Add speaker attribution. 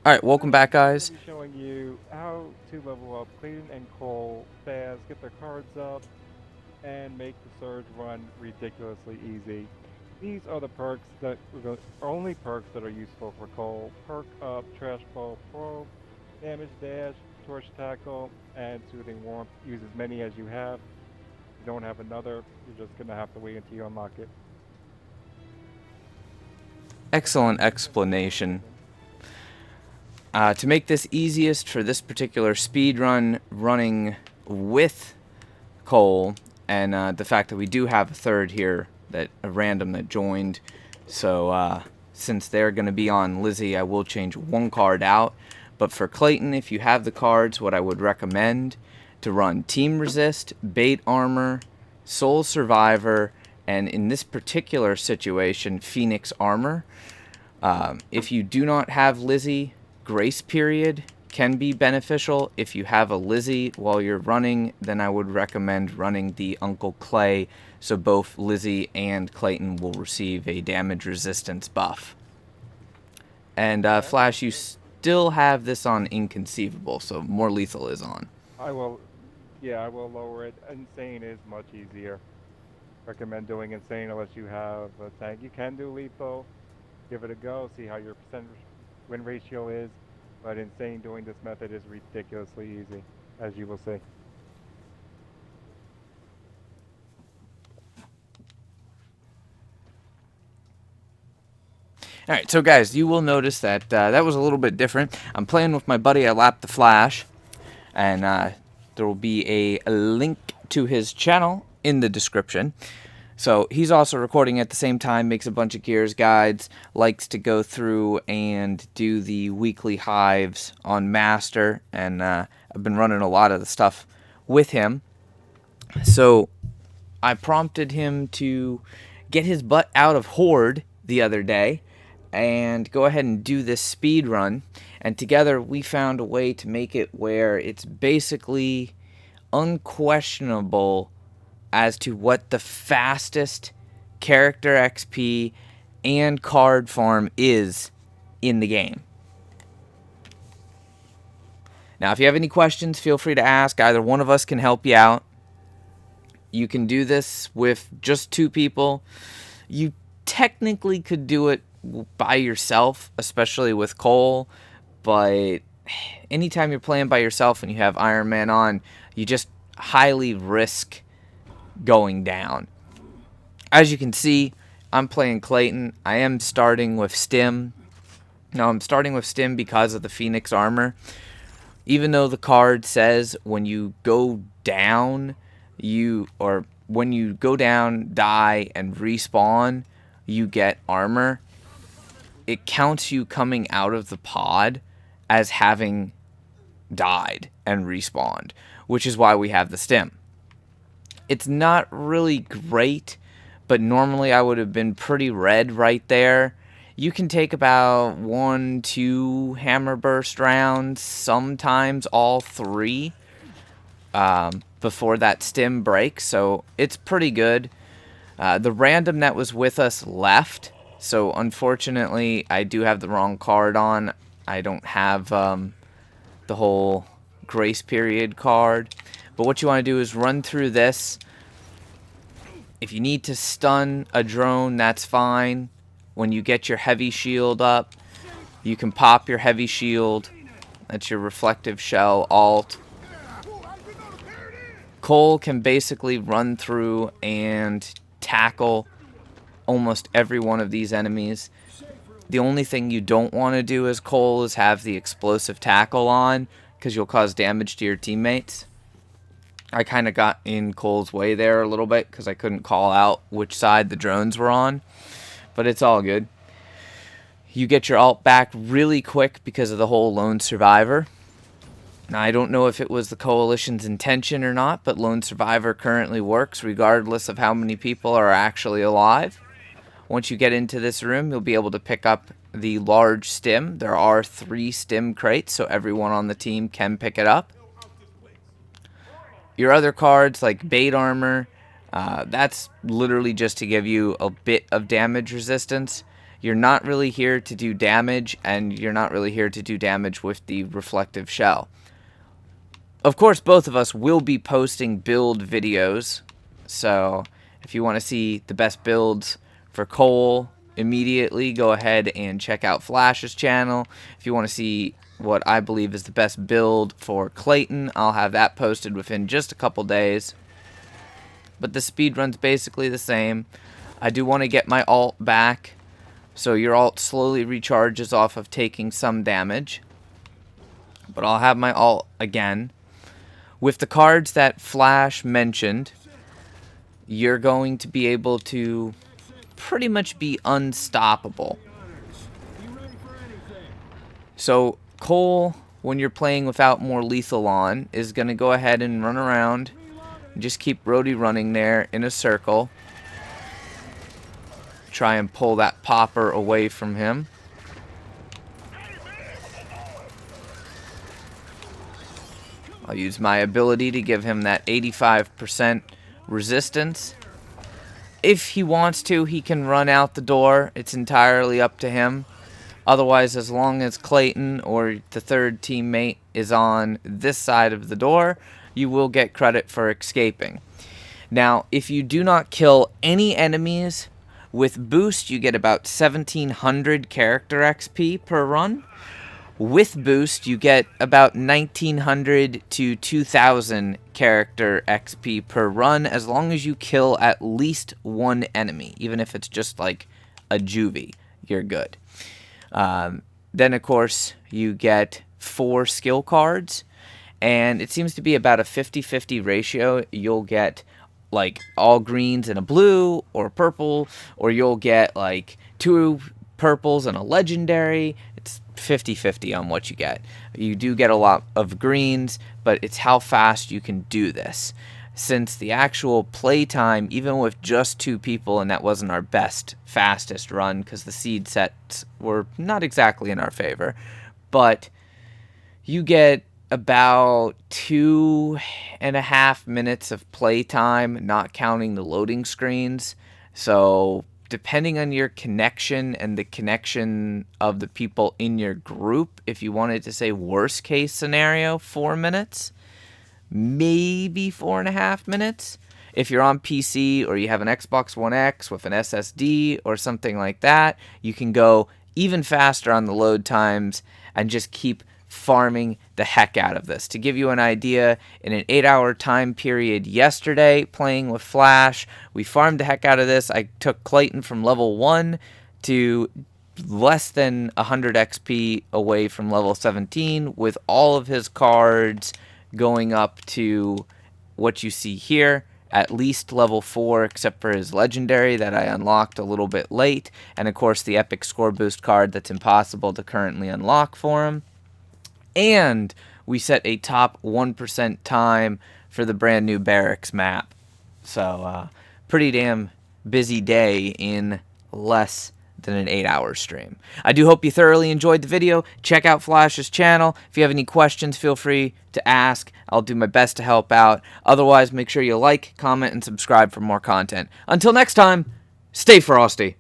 Speaker 1: Alright, welcome back,
Speaker 2: I'm going to
Speaker 1: guys.
Speaker 2: be showing you how to level up Clayton and Cole fast, get their cards up, and make the surge run ridiculously easy. These are the perks that only perks that are useful for Cole. Perk up, Trash Ball Pro, Damage Dash, Torch Tackle, and Soothing Warmth. Use as many as you have. If you don't have another, you're just gonna have to wait until you unlock it.
Speaker 1: Excellent explanation. To make this easiest for this particular speed run running with Cole, and the fact that we do have a third here, that a random that joined, so since they're going to be on Lizzie, I will change one card out. But for Clayton, if you have the cards, what I would recommend to run Team Resist, Bait Armor, Soul Survivor, and in this particular situation, Phoenix Armor. If you do not have Lizzie, Grace Period can be beneficial. If you have a Lizzie while you're running, then I would recommend running the Uncle Clay, so both Lizzie and Clayton will receive a damage resistance buff. And
Speaker 2: Okay.
Speaker 1: Flash, you still have this on Inconceivable, so more lethal is on.
Speaker 2: I will, yeah, I will lower it. Insane is much easier. Recommend doing insane unless you have a tank. You can do lethal. Give it a go. See how your percent win ratio is. But insane doing this method is ridiculously easy, as you will see.
Speaker 1: Alright, so guys, you will notice that that was a little bit different. I'm playing with my buddy, I Lap the Flash, and there will be a link to his channel in the description. So he's also recording at the same time, makes a bunch of gears guides, likes to go through and do the weekly hives on Master, and I've been running a lot of the stuff with him. So I prompted him to get his butt out of Horde the other day and go ahead and do this speed run. And together we found a way to make it where it's basically unquestionable as to what the fastest character XP and card farm is in the game. Now, if you have any questions, feel free to ask. Either one of us can help you out. You can do this with just two people. You technically could do it by yourself, especially with Cole, but anytime you're playing by yourself and you have Iron Man on, you just highly risk going down. As you can see, I'm playing Clayton. I am starting with Stim. Now, I'm starting with Stim because of the Phoenix armor. Even though the card says when you go down, when you go down, die, and respawn, you get armor, it counts you coming out of the pod as having died and respawned, which is why we have the Stim. It's not really great, but normally I would have been pretty red right there. You can take about 1, 2 hammer burst rounds, sometimes all three, before that stim breaks, so it's pretty good. The random that was with us left, so unfortunately I do have the wrong card on. I don't have the whole grace period card. But what you want to do is run through this. If you need to stun a drone, that's fine. When you get your heavy shield up, you can pop your heavy shield. That's your reflective shell alt. Cole can basically run through and tackle almost every one of these enemies. The only thing you don't want to do as Cole is have the explosive tackle on, because you'll cause damage to your teammates. I kind of got in Cole's way there a little bit because I couldn't call out which side the drones were on, but it's all good. You get your alt back really quick because of the whole lone survivor. Now, I don't know if it was the coalition's intention or not, but lone survivor currently works regardless of how many people are actually alive. Once you get into this room, you'll be able to pick up the large stim. There are 3 stim crates, so everyone on the team can pick it up. Your other cards, like Bait Armor, that's literally just to give you a bit of damage resistance. You're not really here to do damage, and you're not really here to do damage with the reflective shell. Of course, both of us will be posting build videos, so if you want to see the best builds for Cole immediately, go ahead and check out Flash's channel. If you want to see what I believe is the best build for Clayton, I'll have that posted within just a couple days. But the speed run's basically the same. I do want to get my ult back, so your ult slowly recharges off of taking some damage. But I'll have my ult again. With the cards that Flash mentioned, you're going to be able to pretty much be unstoppable. So Cole, when you're playing without more lethal on, is going to go ahead and run around and just keep Rhodey running there in a circle. Try and pull that popper away from him. I'll use my ability to give him that 85% resistance. If he wants to, he can run out the door. It's entirely up to him. Otherwise, as long as Clayton or the third teammate is on this side of the door, you will get credit for escaping. Now, if you do not kill any enemies, with boost you get about 1700 character XP per run. With boost, you get about 1900 to 2000 character XP per run, as long as you kill at least one enemy. Even if it's just like a juvie, you're good. Then, of course, you get 4 skill cards, and it seems to be about a 50-50 ratio. You'll get like all greens and a blue, or purple, or you'll get like 2 purples and a legendary. It's 50-50 on what you get. You do get a lot of greens, but it's how fast you can do this. Since the actual playtime, even with just 2 people, and that wasn't our best, fastest run, because the seed sets were not exactly in our favor, but you get about 2.5 minutes of playtime, not counting the loading screens. So depending on your connection and the connection of the people in your group, if you wanted to say worst case scenario, 4 minutes, maybe 4.5 minutes. If you're on PC or you have an Xbox One X with an SSD or something like that, you can go even faster on the load times and just keep farming the heck out of this. To give you an idea, in an 8-hour time period yesterday playing with Flash, we farmed the heck out of this. I took Clayton from level 1 to less than 100 XP away from level 17 with all of his cards going up to what you see here, at least level 4, except for his legendary that I unlocked a little bit late, and of course the epic score boost card that's impossible to currently unlock for him. And we set a top 1% time for the brand new barracks map. So pretty damn busy day in less than an 8-hour stream. I do hope you thoroughly enjoyed the video. Check out Flash's channel. If you have any questions, feel free to ask. I'll do my best to help out. Otherwise, make sure you like, comment, and subscribe for more content. Until next time, stay frosty.